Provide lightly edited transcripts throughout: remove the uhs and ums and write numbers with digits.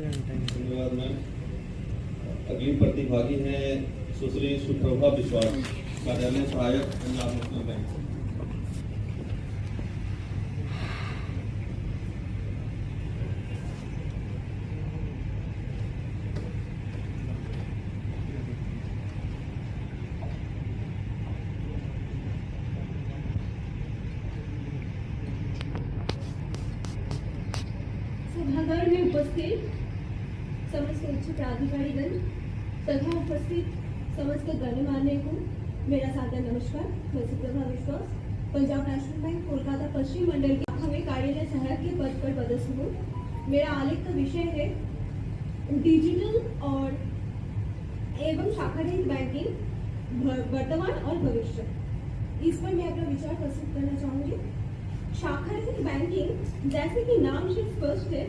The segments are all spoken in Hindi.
धन्यवाद मैम। अगली प्रतिभागी है सुश्री सुप्रभा विश्वास, कार्यालय सहायक पंजाब नेशनल बैंक। सभागार में उपस्थित समस्त उच्च प्राधिकारीगण तथा उपस्थित समस्त गणमान्य को मेरा सादर नमस्कार। मैं सुप्रभा विश्वास, पंजाब नेशनल बैंक कोलकाता पश्चिम मंडल के हमें कार्यालय सहायक के पद पर पदस्थ हूँ। मेरा आलेख का विषय है डिजिटल और एवं शाखा रहित बैंकिंग वर्तमान और भविष्य। इस पर मैं अपना विचार प्रस्तुत करना चाहूंगी। शाखा रहित बैंकिंग, जैसे कि नाम से स्पष्ट है,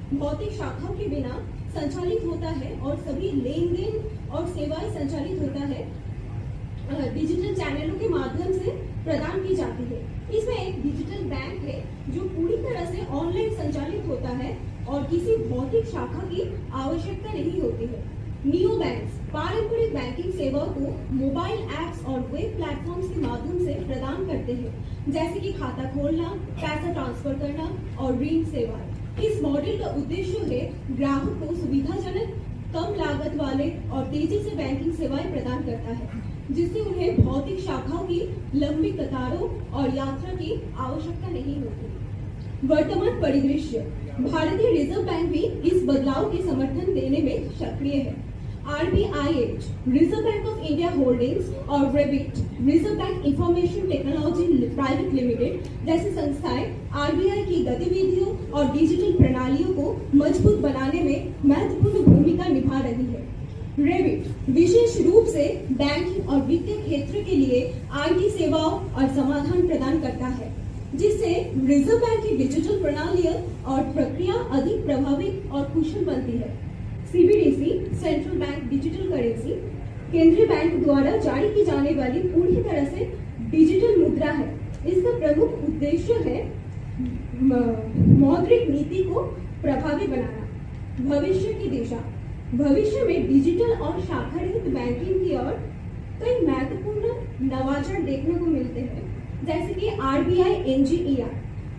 भौतिक शाखाओं के बिना संचालित होता है और सभी लेन देन और सेवाएं संचालित होता है डिजिटल चैनलों के माध्यम से प्रदान की जाती है। इसमें एक डिजिटल बैंक है जो पूरी तरह से ऑनलाइन संचालित होता है और किसी भौतिक शाखा की आवश्यकता नहीं होती है। नियो बैंक्स पारंपरिक बैंकिंग सेवाओं को मोबाइल एप्स और वेब प्लेटफॉर्म्स के माध्यम से प्रदान करते हैं, जैसे कि खाता खोलना, पैसा ट्रांसफर करना और ऋण सेवाएं। इस मॉडल का उद्देश्य है ग्राहक को सुविधाजनक, कम लागत वाले और तेजी से बैंकिंग सेवाएं प्रदान करता है, जिससे उन्हें भौतिक शाखाओं की लंबी कतारों और यात्रा की आवश्यकता नहीं होती। वर्तमान परिदृश्य, भारतीय रिजर्व बैंक भी इस बदलाव के समर्थन देने में सक्रिय है। RBIH, Reserve Bank of India holdings और ReBIT, Reserve Bank information technology private limited जैसी संस्थाएं RBI की गतिविधियों और डिजिटल प्रणालियों को मजबूत बनाने में महत्वपूर्ण भूमिका निभा रही है। रेबिट विशेष रूप से बैंकिंग और वित्तीय क्षेत्र के लिए IT सेवाओं और समाधान प्रदान करता है, जिससे रिजर्व बैंक की डिजिटल प्रणालियां और प्रक्रिया अधिक प्रभावी और कुशल बनती है। CBDC, central bank digital currency, केंद्रीय बैंक द्वारा जारी की जाने वाली पूरी तरह से डिजिटल मुद्रा है। इसका प्रमुख उद्देश्य है मौद्रिक नीति को प्रभावी बनाना। भविष्य की दिशा, भविष्य में डिजिटल और शाखा रहित बैंकिंग की ओर कई महत्वपूर्ण नवाचार देखने को मिलते हैं, जैसे कि RBI NGER,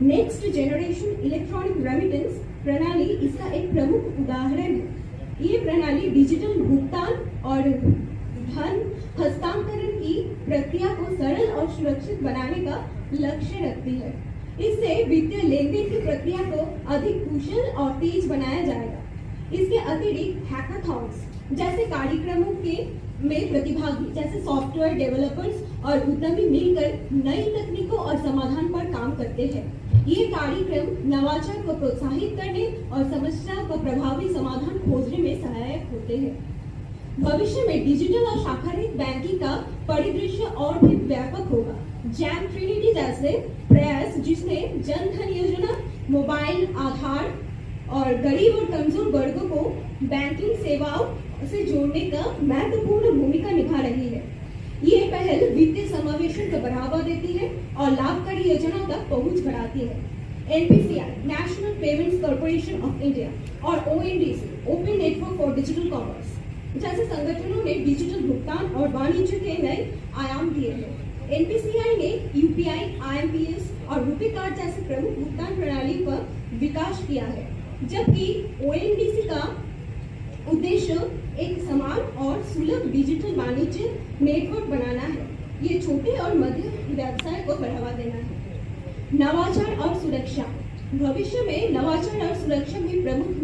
next generation electronic remittance प्रणाली इसका एक प्रमुख उदाहरण है। ये प्रणाली डिजिटल भुगतान और धन हस्तांतरण की प्रक्रिया को सरल और सुरक्षित बनाने का लक्ष्य रखती है। इससे वित्तीय लेन देन की प्रक्रिया को अधिक कुशल और तेज बनाया जाएगा। इसके अतिरिक्त हैकाथॉन्स जैसे कार्यक्रमों में प्रतिभागी जैसे सॉफ्टवेयर डेवलपर्स और उद्यमी मिलकर नई तकनीकों और समाधान पर काम करते हैं। ये कार्यक्रम नवाचार को प्रोत्साहित करने और समस्या का प्रभावी समाधान खोजने में सहायक होते हैं। भविष्य में डिजिटल और शाखा रहित बैंकिंग का परिदृश्य और भी व्यापक होगा। जैम ट्रिनिटी जैसे प्रयास, जिसमें जन धन योजना, मोबाइल आधार और गरीब और कमजोर वर्गों को बैंकिंग सेवाओं से जोड़ने का महत्वपूर्ण भूमिका निभा रही है। ये पहल वित्तीय समावेशन को बढ़ावा देती है और लाभकारी योजनाओं तक पहुंच बढ़ाती है। NPCI, national payments corporation of India और ONDC, open network for digital commerce जैसे संगठनों ने डिजिटल भुगतान और वाणिज्य के नए आयाम दिए हैं। NPCI ने UPI, IMPS और रुपे कार्ड जैसे प्रमुख भुगतान प्रणाली पर विकास किया है, जबकि ONDC का उद्देश्य एक समान और सुलभ डिजिटल वाणिज्य नेटवर्क बनाना है। ये छोटे और मध्य व्यवसाय को बढ़ावा देना है। नवाचार और सुरक्षा, भविष्य में नवाचार और सुरक्षा भी प्रमुख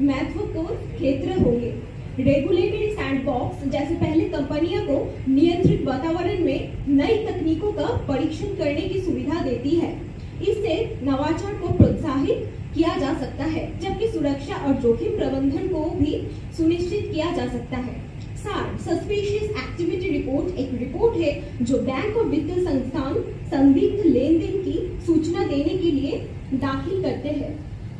महत्वपूर्ण क्षेत्र होंगे। रेगुलेटरी सैंडबॉक्स जैसे पहले कंपनियों को नियंत्रित वातावरण में नई तकनीकों का परीक्षण करने की सुविधा देती है। इससे नवाचार को प्रोत्साहित किया जा सकता है, जबकि सुरक्षा और जोखिम प्रबंधन को भी सुनिश्चित किया जा सकता है। सस्पिशियस एक्टिविटी रिपोर्ट एक रिपोर्ट है जो बैंक और वित्तीय संस्थान संदिग्ध लेन देन की सूचना देने के लिए दाखिल करते हैं।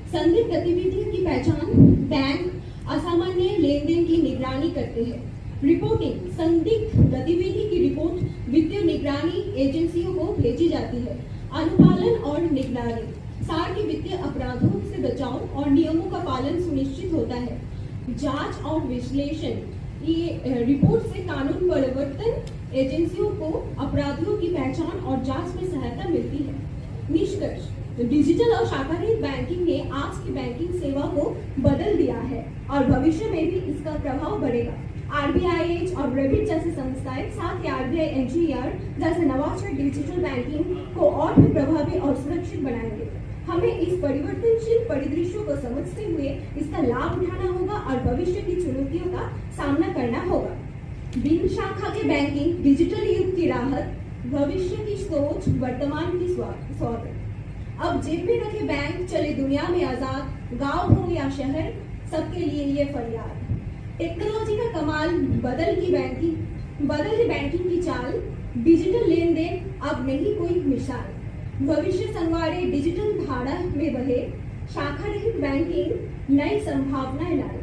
संदिग्ध गतिविधियों की पहचान, बैंक असामान्य लेन देन की निगरानी करते हैं। रिपोर्टिंग, संदिग्ध गतिविधि की रिपोर्ट वित्तीय निगरानी एजेंसियों को भेजी जाती है। अनुपालन और निगरानी, सार के वित्तीय अपराधों से बचाव और नियमों का पालन सुनिश्चित होता है। जांच और विश्लेषण, ये रिपोर्ट से कानून प्रवर्तन एजेंसियों को अपराधियों की पहचान और जांच में सहायता मिलती है। निष्कर्ष, डिजिटल और शाखारहित बैंकिंग ने आज की बैंकिंग सेवा को बदल दिया है और भविष्य में भी इसका प्रभाव बढ़ेगा। RBIH और रेबिट जैसी संस्थाएं, साथ ही RBI NGR जैसे नवाचार डिजिटल बैंकिंग को और भी प्रभावी और सुरक्षित बनाएंगे। हमें इस परिवर्तनशील परिदृश्यों को समझते हुए इसका लाभ उठाना होगा और भविष्य की चुनौतियों का सामना करना होगा। बिन शाखा के बैंकिंग, डिजिटल युग की राहत, भविष्य की सोच, वर्तमान की स्वागत। अब जेब में रखे बैंक, चले दुनिया में आजाद, गांव हो या शहर, सबके लिए ये फरियाद। टेक्नोलॉजी का कमाल, बदल ही बैंकिंग की चाल, डिजिटल लेन देन अब नहीं कोई मिसाल। भविष्य संवारे, डिजिटल धारा में बहे, शाखा रहित बैंकिंग नई संभावनाएं लाए।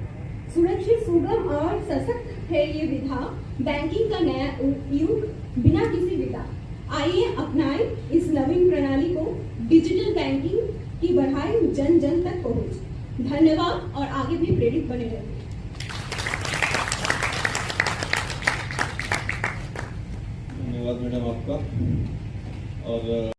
सुरक्षित, सुगम और सशक्त है ये विधा, बैंकिंग का नया युग बिना किसी विधा। आइए अपनाएं इस नवीन प्रणाली को, डिजिटल बैंकिंग की बढ़ाएं जन जन तक पहुंच। धन्यवाद और आगे भी प्रेरित बने रहें। धन्यवाद मैडम आपका। और